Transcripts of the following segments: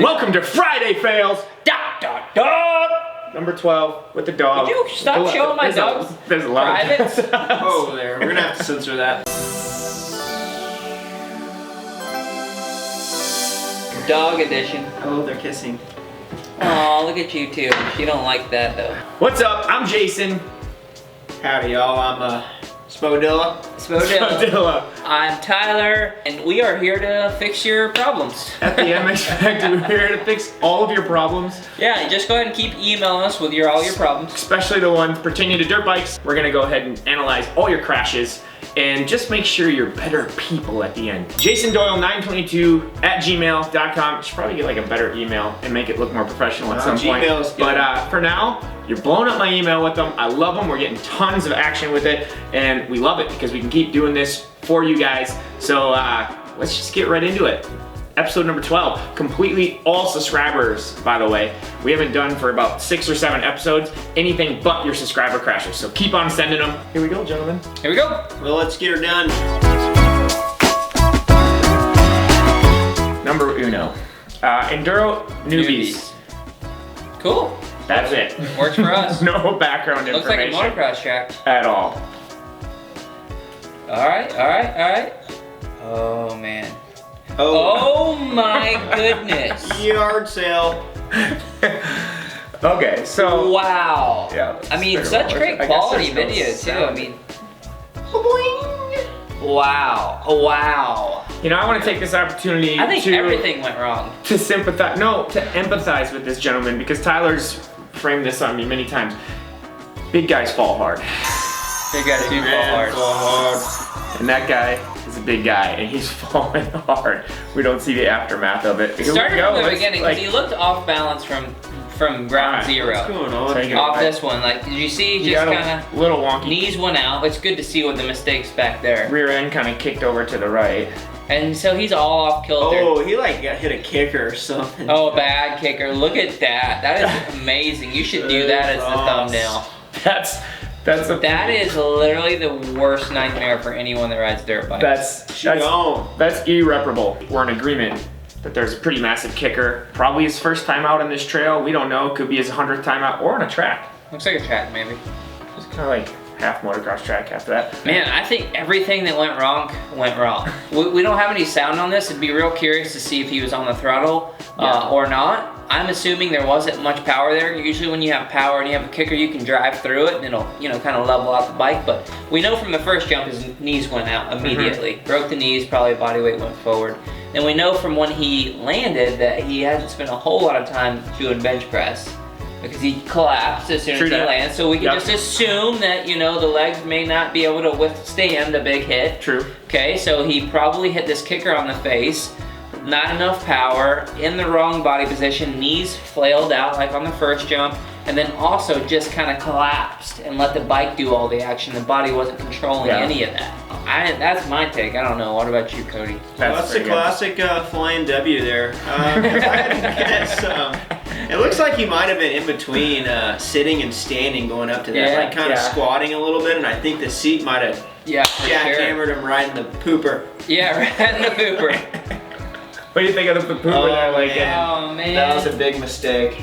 Welcome to Friday Fails. Dot dot dot. Number 12 with the dog. Would you stop showing my dogs? There's a lot privates? of Oh, there. We're gonna have to censor that. Dog edition. Oh, they're kissing. Oh, look at you two. You don't like that though. What's up? I'm Jason. Howdy, y'all. I'm Spodilla. Spodilla. I'm Tyler, and we are here to fix your problems. At the MX Factory, we're here to fix all of your problems, Yeah, just go ahead and keep emailing us with all your problems. especially the ones pertaining to dirt bikes. We're gonna go ahead and analyze all your crashes and just make sure you're better people at the end. jasondoyle922@gmail.com. Should probably get like a better email and make it look more professional at some point. Gmail's good. But for now, you're blowing up my email with them. I love them. We're getting tons of action with it, and we love it because we can keep doing this for you guys. So let's just get right into it. Episode number 12, completely all subscribers, by the way. We haven't done for about 6 or 7 episodes anything but your subscriber crashes. So keep on sending them. Here we go, gentlemen. Here we go. Well, let's get her done. Number uno, Enduro newbies. Cool. That's it. Works for us. No background Looks like a information motocross track. at all. All right, all right, all right. Oh man. Oh, Oh my goodness. yard sale. Okay, so Wow. yeah. I mean, let's such figure great out. I guess quality there's no video too. I sound. mean, wow, wow. You know, I want to take this opportunity I think to everything went wrong. to sympathize, no, to empathize with this gentleman because Tyler's framed this on me many times. Big guys fall hard, They got to do Man, hard. and that guy is a big guy, and he's falling hard. We don't see the aftermath of it. Here we Started go. from the Let's, beginning like, because he looked off balance from ground Alright, zero. What's going on? Take it. Off this one, like, did you see? he Just got kind a little wonky. of knees went out. It's good to see what the mistakes back there. Rear end kind of kicked over to the right. And so he's all off kilter. Oh, he like got hit a kicker or something. Oh, bad kicker. Look at that. That is amazing. You should do that as the Ross. thumbnail. That's a That is literally the worst nightmare for anyone that rides dirt bikes. that's irreparable. We're in agreement that there's a pretty massive kicker. Probably his first time out on this trail. We don't know. Could be his 100th time out or on a track. Looks like a track, maybe. It's kind of like half motocross track after that. Man, I think everything that went wrong went wrong. We don't have any sound on this. I'd be real curious to see if he was on the throttle or not. I'm assuming there wasn't much power there. Usually when you have power and you have a kicker, you can drive through it and it'll, kind of level out the bike. But we know from the first jump his knees went out immediately. Broke the knees, probably body weight went forward. And we know from when he landed that he hadn't spent a whole lot of time doing bench press because he collapsed as soon as True he that. lands. So we can Yep. just assume that, the legs may not be able to withstand a big hit. True. Okay, so he probably hit this kicker on the face, not enough power, in the wrong body position, knees flailed out like on the first jump, and then also just kind of collapsed and let the bike do all the action. The body wasn't controlling Yeah. any of that. That's my take. I don't know. What about you, Cody? That's the pretty good. classic flying W there. I guess, it looks like he might have been in between sitting and standing going up to that, Yeah, like kind of yeah. squatting a little bit, and I think the seat might have Yeah, for sure. jackhammered him right in the pooper. Yeah, right in the pooper. What do you think of the pooper Oh, there? Like, man. Oh, man. That was a big mistake.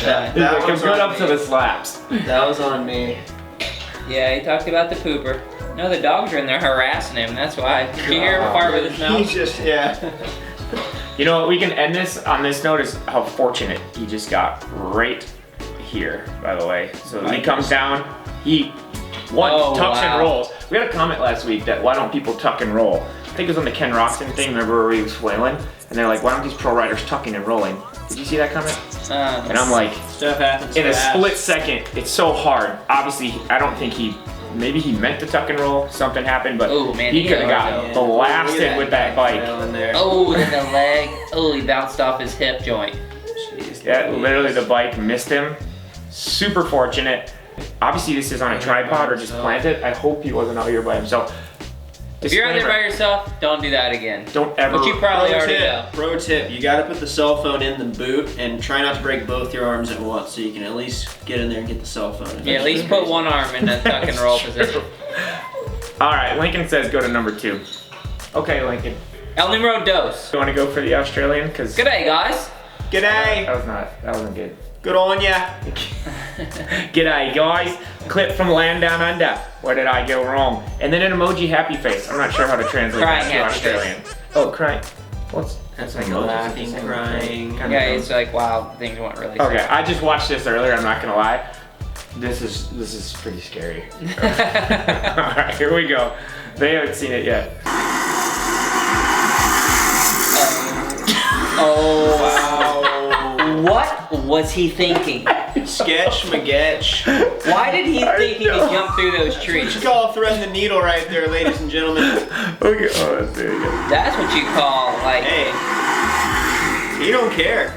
That it was good on up to me. the slaps. That was on me. Yeah, he talked about the pooper. No, the dogs are in there harassing him. That's why. Did you hear him fart with his He mouth? just, yeah. You know what? We can end this on this note is how fortunate he just got right here, by the way. So when he comes down, he tucks and wow. rolls. We had a comment last week that why don't people tuck and roll? I think it was on the Ken Roxton thing, remember where he was flailing? And they're like, why aren't these pro riders tucking and rolling? Did you see that comment? And I'm like, Stuff happens in a fast. split second, it's so hard. Obviously, I don't think maybe he meant to tuck and roll, something happened, but Oh, man, he he could have hard, got though. Look at blasted with that bike. fell in there. Oh, and the leg. Oh, he bounced off his hip joint. Jeez, Yeah, Louise. literally the bike missed him. Super fortunate. Obviously this is on a tripod or just planted. I hope he wasn't out here by himself. If you're out there by Disclaimer, yourself, don't do that again. don't ever. But you probably already know. Pro tip, you gotta put the cell phone in the boot and try not to break both your arms at once so you can at least get in there and get the cell phone. Yeah, at least put one arm in the tuck and roll position. All right, Lincoln says go to number 2. Okay, Lincoln. El numero dos. You want to go for the Australian? Cause G'day, guys. G'day. that wasn't good. Good on ya. G'day guys. Clip from Land Down Under. Where did I go wrong? And then an emoji happy face. I'm not sure how to translate Crying that to happy Australian. Oh, crying. That's like like emojis, laughing, it's the same crying. thing. Yeah, it's like, wow, things went really Okay, sad. I just watched this earlier, I'm not gonna lie. This is pretty scary. Alright, here we go. They haven't seen it yet. Oh, Wow. what was he thinking? Sketch, magetch. Why did he think he could know. jump through those What trees? you call threading the needle right there, ladies and gentlemen. Okay, oh, there you go. That's what you call, like, Hey, he don't care.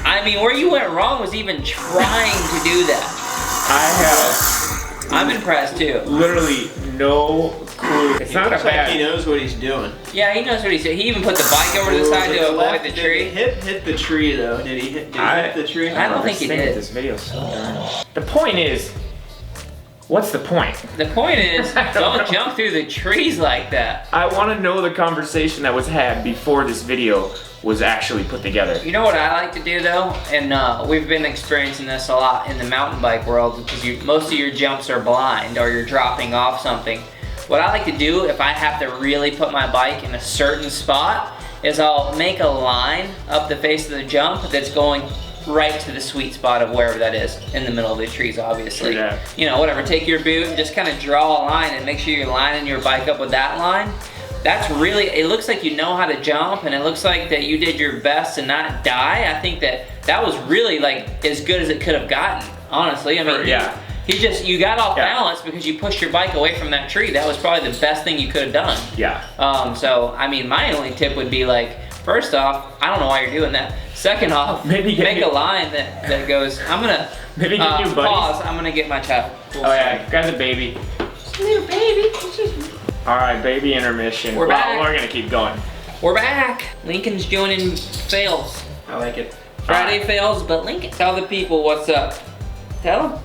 I mean, where you went wrong was even trying to do that. I I'm impressed too. have literally no clue. It's He not a looks like bad. he knows what he's doing. Yeah, he knows what he said. He even put the bike over to the side to avoid the tree. Hit the tree though. Did he hit the tree? I don't think he did. This video so darn. The point is, what's the point? The point is, don't jump through the trees like that. I want to know the conversation that was had before this video was actually put together. You know what I like to do though, and we've been experiencing this a lot in the mountain bike world, because most of your jumps are blind or you're dropping off something. What I like to do if I have to really put my bike in a certain spot is I'll make a line up the face of the jump that's going right to the sweet spot of wherever that is, in the middle of the trees obviously. True that. You know, whatever, take your boot and just kind of draw a line and make sure you're lining your bike up with that line. That's really, it looks like you know how to jump, and it looks like that you did your best to not die. I think that was really like as good as it could have gotten, honestly. I mean, Yeah. you got off Yeah. balance because you pushed your bike away from that tree. That was probably the best thing you could have done. Yeah. So, I mean, my only tip would be like, first off, I don't know why you're doing that. Second off, Maybe get make new- a line that goes, I'm gonna, Maybe get new buddies. pause, I'm gonna get my child. Oh yeah, grab the baby. Little baby. All right, baby intermission. We're back. We're gonna keep going. We're back. Lincoln's joining fails. I like it. Friday fails, but Lincoln. Tell the people what's up. Tell them.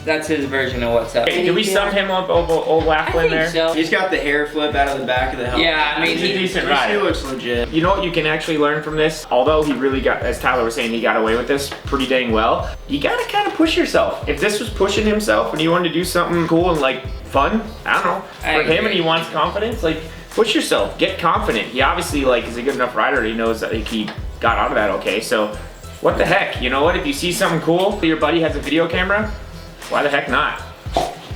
That's his version of what's up. Hey, did we sum him up, old I Laughlin think there? so. He's got the hair flip out of the back of the helmet. Yeah, I mean, He's a decent He rider. looks legit. You know what you can actually learn from this? Although he really got, as Tyler was saying, he got away with this pretty dang well. You gotta kind of push yourself. If this was pushing himself and you wanted to do something cool and like fun, I don't know, I for him agree. and he wants confidence, like push yourself, get confident. He obviously like is a good enough rider. He knows that like, he got out of that okay. So what the heck? You know what? If you see something cool, your buddy has a video camera, why the heck not?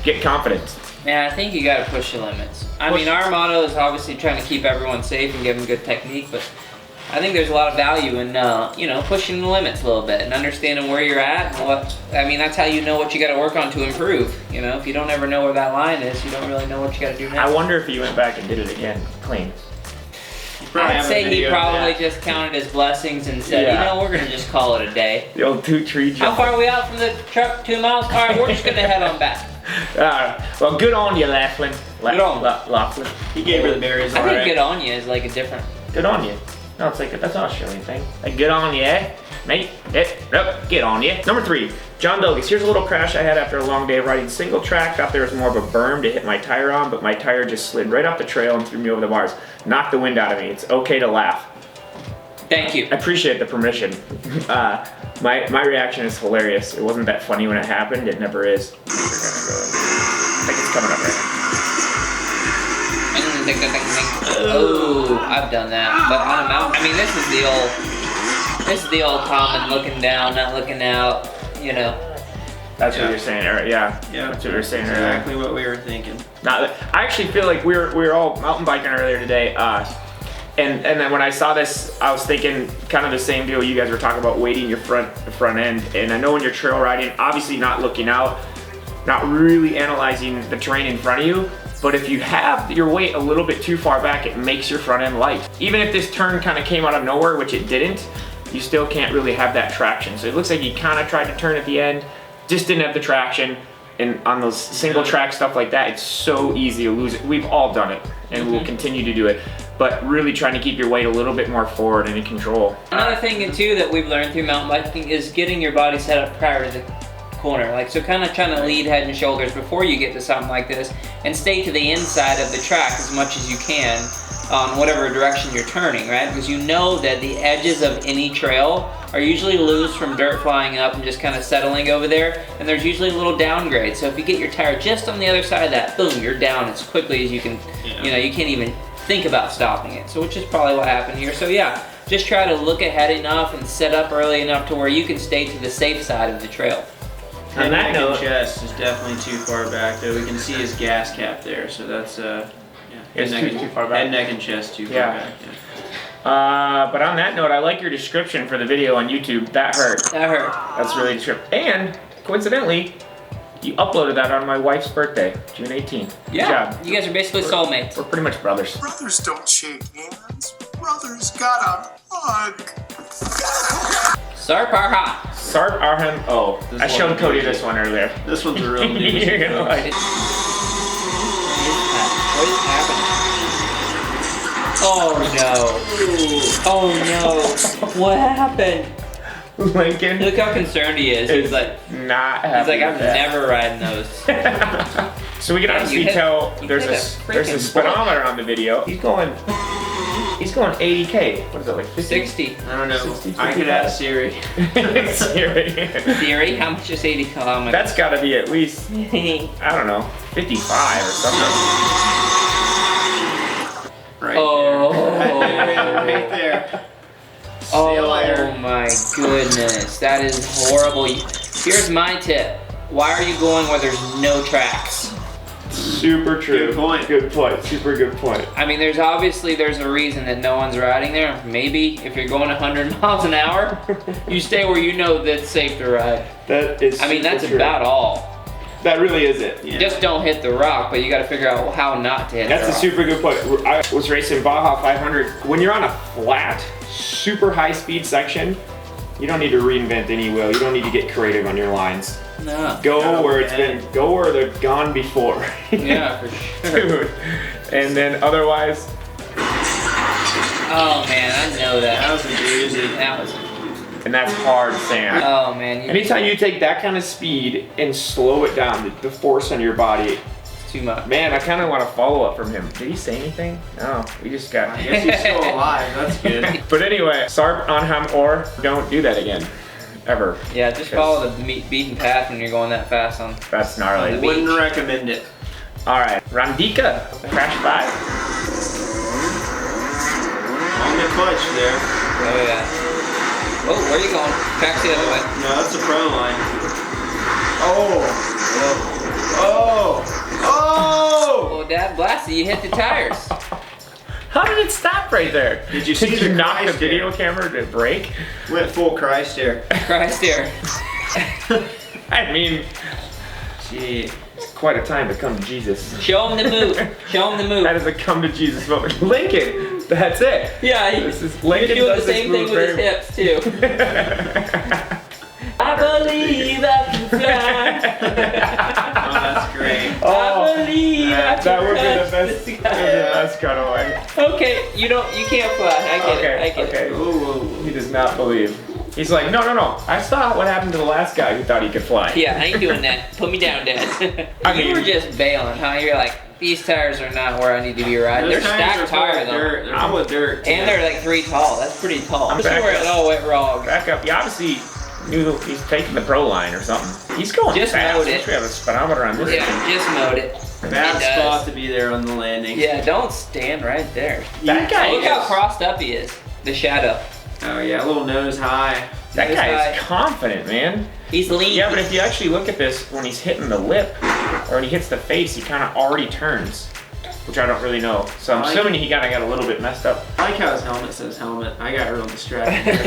Get confidence. Man, I think you gotta push the limits. I mean, our motto is obviously trying to keep everyone safe and give them good technique, but I think there's a lot of value in, you know, pushing the limits a little bit and understanding where you're at and what, I mean, that's how you know what you gotta work on to improve. You know, if you don't ever know where that line is, you don't really know what you gotta do I next. wonder if he went back and did it again clean. Probably I'd have a say he video of probably that. just counted his blessings and said, Yeah. you know, we're gonna just call it a day. The old 2-tree How jump. far are we out from the truck? 2 miles? All right, we're just gonna head on back. Well, good on you, Laughlin. Good on. Laughlin. He gave her the berries. I all think right. good on you is like a different. Good on you. No, it's like that's an Australian thing. Like good on you, eh? Mate, get on you. Number 3, John Douglas. Here's a little crash I had after a long day of riding single track. Thought there was more of a berm to hit my tire on, but my tire just slid right off the trail and threw me over the bars. Knocked the wind out of me. It's okay to laugh. Thank you. I appreciate the permission. My reaction is hilarious. It wasn't that funny when it happened. It never is. We're gonna go. I think it's coming up right Oh, I've done that, but on a mountain. I mean, this is the old common looking down, not looking out. You know. now. That's Yeah. what you're saying, right? Yeah. Yeah, That's what you're saying, that's right? exactly what we were thinking. Now, I actually feel like we were all mountain biking earlier today, and then when I saw this, I was thinking kind of the same deal you guys were talking about, weighting your front end. And I know when you're trail riding, obviously not looking out, not really analyzing the terrain in front of you. But if you have your weight a little bit too far back, it makes your front end light. Even if this turn kind of came out of nowhere, which it didn't, you still can't really have that traction. So it looks like he kind of tried to turn at the end, just didn't have the traction. And on those single track stuff like that, it's so easy to lose it. We've all done it, and we'll continue to do it. But really trying to keep your weight a little bit more forward and in control. Another thing too that we've learned through mountain biking is getting your body set up prior to the corner. Like, so kind of trying to lead head and shoulders before you get to something like this and stay to the inside of the track as much as you can. on whatever direction you're turning, right? Because you know that the edges of any trail are usually loose from dirt flying up and just kind of settling over there, and there's usually a little downgrade. So if you get your tire just on the other side of that, boom, you're down as quickly as you can. Yeah. You know, you can't even think about stopping it. So which is probably what happened here. So yeah, just try to look ahead enough and set up early enough to where you can stay to the safe side of the trail. On Head, that neck, and note, chest is definitely too far back though. We can see his gas cap there, so that's yeah. It's Head, neck, too far back. Head, neck, and chest too far Yeah. back. Yeah. But on that note, I like your description for the video on YouTube. That hurt. That hurt. That's really descriptive. And coincidentally, you uploaded that on my wife's birthday, June 18th. Good Yeah, job. you guys are basically soulmates. We're pretty much brothers. Brothers don't shake hands. Brothers gotta hug. Sarparha. Sarp Arham. Oh, This I one showed was Cody easy. this one earlier. This one's a real doozy. You're gonna like it. What is happening? Oh no. Oh no. What happened? Lincoln Look how concerned he is. He's is like, not happy I'm with that. never riding those. So we can Yeah, obviously you hit- tell you there's hit a there's a freaking speedometer on the video. He's going 80K. What is that, like 50? 60. I don't know. 60, I could ask Siri. Siri. Theory, how much is 80 kilometers? That's got to be at least, I don't know, 55 or something. Right Oh. there. Right there. See you later. Oh my goodness, that is horrible. Here's my tip. Why are you going where there's no tracks? Super true. Good point. Good point. Super good point. I mean, there's a reason that no one's riding there. Maybe if you're going 100 miles an hour, you stay where you know that's safe to ride. That is. I mean, super that's true. about all. That really is it. Yeah. Just don't hit the rock, but you got to figure out how not to hit That's the a rock. super good point. I was racing Baja 500. When you're on a flat, super high speed section, you don't need to reinvent any wheel. You don't need to get creative on your lines. No. Go where it's been. Go where they've gone before. Yeah, for sure. Dude. And then otherwise, Oh man, I know That that. was a doozy. That was. and that's hard sand. Oh man, Anytime you take that kind of speed and slow it down, the force on your body, it's too much. man, I kind of want a follow up from him. Did he say anything? No, we just got. I guess he's still alive. That's good. But anyway, Sarp on ham or don't do that again, ever. Yeah, just follow the beaten path when you're going that fast on. That's gnarly. Wouldn't recommend it. All right, Randika, crash 5. On the clutch there. Oh yeah. Oh, where are you going? Back the other way. No, that's the pro line. Oh. Oh. Oh. Oh, Dad, blasty, you hit the tires. How did it stop right there? Did you see Did the you knock the Christ video camera to break? Went full Christ there. Christ there. I mean, Gee. it's quite a time to come to Jesus. Show him the move. Show him the move. That is a come to Jesus moment. Lincoln, that's it. Yeah, This is he's Lincoln doing the does this same thing move with his very- hips too. I believe I can fly. Oh, that's great. Oh, I believe I can that would be the touch best. the That would be the best cutaway. Okay, you can't fly. I get it. I get it. Okay. Ooh. He does not believe. He's like, no. I saw what happened to the last guy who thought he could fly. Yeah, I ain't doing that. Put me down, Dad. I You mean- were just bailing, huh? You're like, these tires are not where I need to be riding. Those They're tires are stacked full of tires, though. dirt. They're full of dirt. And they're like 3 tall. That's pretty tall. I'm This is back where up. it all went wrong. Back up. He obviously knew he's taking the pro line or something. He's going Just fast. mowed it. We have a speedometer on this. Yeah, just mowed it. Bad It does. spot to be there on the landing. Yeah, don't stand right there. That guy Look is, how crossed up he is. The shadow. Oh yeah, a little nose high. that This guy guy- is confident, man. He's lean. Yeah, but if you actually look at this, when he's hitting the lip or when he hits the face, he kind of already turns, which I don't really know. So I'm I like assuming he kind of got a little bit messed up. I like how his helmet says helmet. I got real distracted.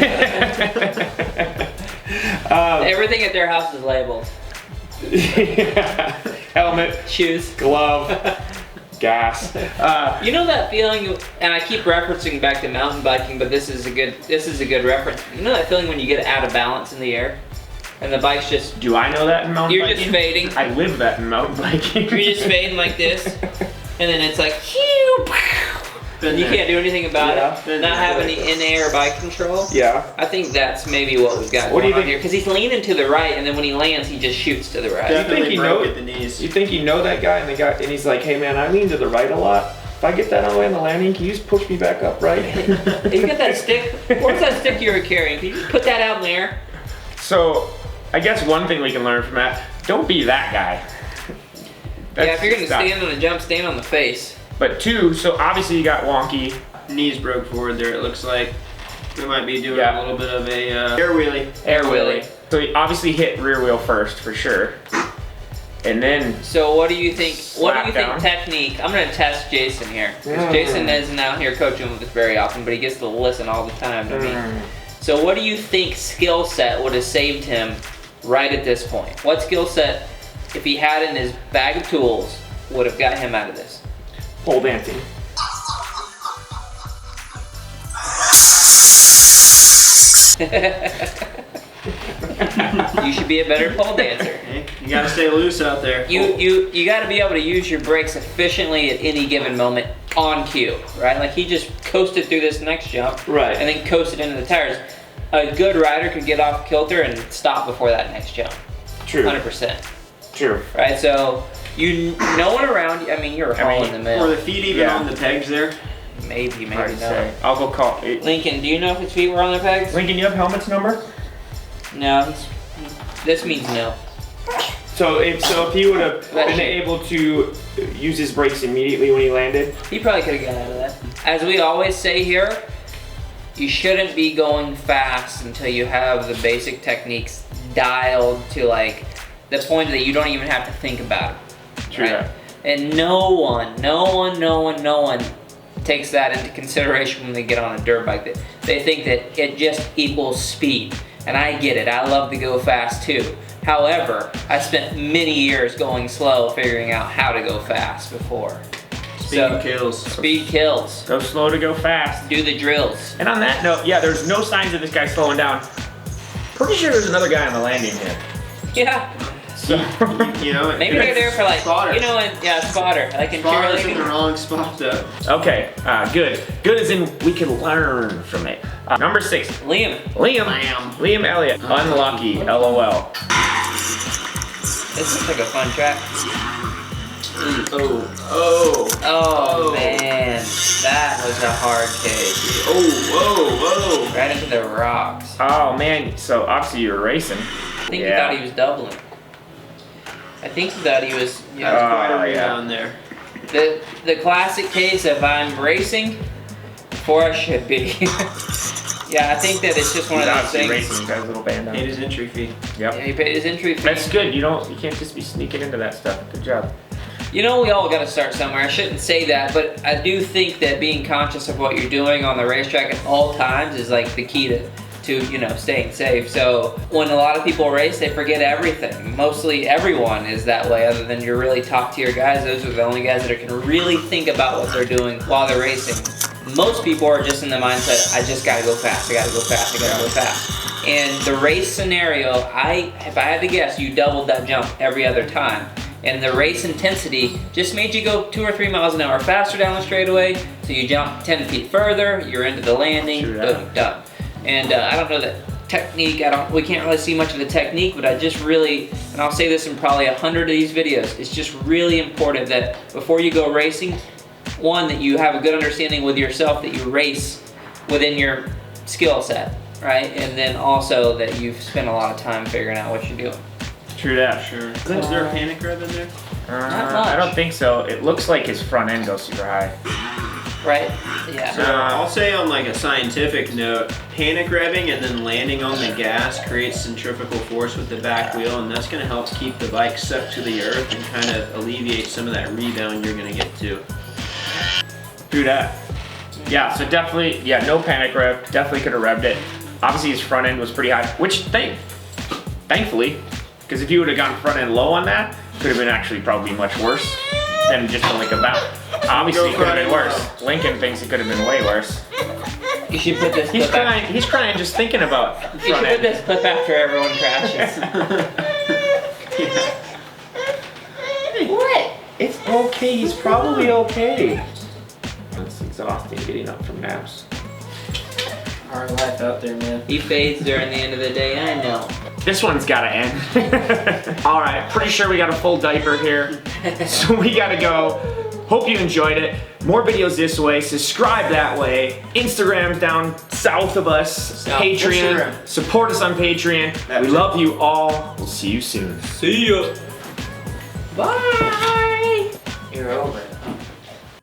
Everything at their house is labeled. Helmet, Shoes. glove, gas. You know that feeling, and I keep referencing back to mountain biking, but this is a good reference. You know that feeling when you get out of balance in the air, and the bike's just Do I know that in mountain you're biking? just fading. I live that in mountain biking. You're just fading like this, and then it's like, and you can't do anything about Yeah. it. Not having the in-air bike control. Yeah. I think that's maybe what we've got What do going you on think- here, because he's leaning to the right, and then when he lands, he just shoots to the right. Definitely he broke knows- at the knees. You think you know that guy, and he's like, hey man, I lean to the right a lot. If if I get that on the way on the landing, can you just push me back up, right? You got that stick? Where's that stick you were carrying? Can you just put that out in the air? So, I guess one thing we can learn from that, don't be that guy. Yeah, if you're gonna stand on a jump, stand on the face. But 2, so obviously you got wonky. Knees broke forward there, it looks like. We might be doing a little bit of a air wheelie. Air wheelie. So he obviously hit rear wheel first, for sure. And then... So what do you think, down. technique? I'm gonna test Jason here. Because Jason isn't out here coaching with us very often, but he gets to listen all the time to me. So what do you think skill set would have saved him right at this point? What skill set, if he had in his bag of tools, would have got him out of this? Pole dancing. You should be a better pole dancer. You gotta stay loose out there. You gotta be able to use your brakes efficiently at any given moment on cue, right? Like he just coasted through this next jump, Right. and then coasted into the tires. A good rider could get off kilter and stop before that next jump. True. 100%. True. Right, so no one around you. I mean, you're hauling the mill. Were the feet even on the pegs there? Maybe Hard to no. say. I'll go call it. Lincoln, do you know if his feet were on their pegs? Lincoln, you have helmet's number? No. This means no. So if he would have been able to use his brakes immediately when he landed, He probably could have got out of that. As we always say here, you shouldn't be going fast until you have the basic techniques dialed to like the point that you don't even have to think about it. True that. And no one takes that into consideration when they get on a dirt bike. They think that it just equals speed. And I get it, I love to go fast too. However, I spent many years going slow figuring out how to go fast before. Speed kills. Speed kills. go slow to go fast. Do the drills. And on that note, yeah, there's no signs of this guy slowing down. Pretty sure there's another guy on the landing here. Yeah. So, You know, Maybe they're there for like, spotter. you know, spotter. Like in Spotter's in the cheerleading. wrong spot though. okay, good. Good as in we can learn from it. Number 6, Liam. Liam Elliott. Unlucky, LOL. This looks like a fun track. Oh man, that was a hard cage. Whoa. Right into the rocks. Oh man, so obviously you were racing. I think he thought he was doubling. I think he thought he was, you know, Quite a yeah. rebound there. the classic case of I'm racing before I should be. Yeah, I think that it's just one of those Obviously things. racing, you got his little band on. Paid his entry fee. Yep. Yeah, he paid his entry fee. That's good. You can't just be sneaking into that stuff. Good job. You know, we all got to start somewhere. I shouldn't say that, but I do think that being conscious of what you're doing on the racetrack at all times is like the key to you know, staying safe. So when a lot of people race, they forget everything. Mostly everyone is that way, other than your really top tier guys. Those are the only guys that can really think about what they're doing while they're racing. Most people are just in the mindset, I just gotta go fast, I gotta go fast, I gotta go fast. And the race scenario, if I had to guess, you doubled that jump every other time. And the race intensity just made you go 2 or 3 miles an hour faster down the straightaway, so you jump 10 feet further, you're into the landing, boom, done. And I don't know that technique, we can't really see much of the technique, but I just really, and I'll say this in probably 100 of these videos, it's just really important that before you go racing, one, that you have a good understanding with yourself that you race within your skill set, right? And then also that you've spent a lot of time figuring out what you're doing. True that. Sure. Is there a panic rev in there? Not much. I don't think so. It looks like his front end goes super high. Right? Yeah. So I'll say on like a scientific note, panic revving and then landing on the gas creates centrifugal force with the back wheel, and that's gonna help keep the bike sucked to the earth and kind of alleviate some of that rebound you're gonna get to. True that. Yeah, so definitely, no panic rev. Definitely could have revved it. Obviously his front end was pretty high, which thankfully, because if you would have gone front end low on that, could have been actually probably much worse than just like about. Obviously it could have been worse. Lincoln thinks it could have been way worse. You should put this He's clip crying. He's crying just thinking about You front should put end. this clip after everyone crashes. What? It's okay. He's probably okay. It's exhausting getting up from naps. Hard life out there, man. He fades during the end of the day, I know. This one's gotta end. All right, pretty sure we got a full diaper here. So we gotta go Hope you enjoyed it. More videos this way, subscribe that way. Instagram's down south of us. Patreon. Instagram. Support us on Patreon. We love you all. We'll see you soon. See ya. Bye. You're over.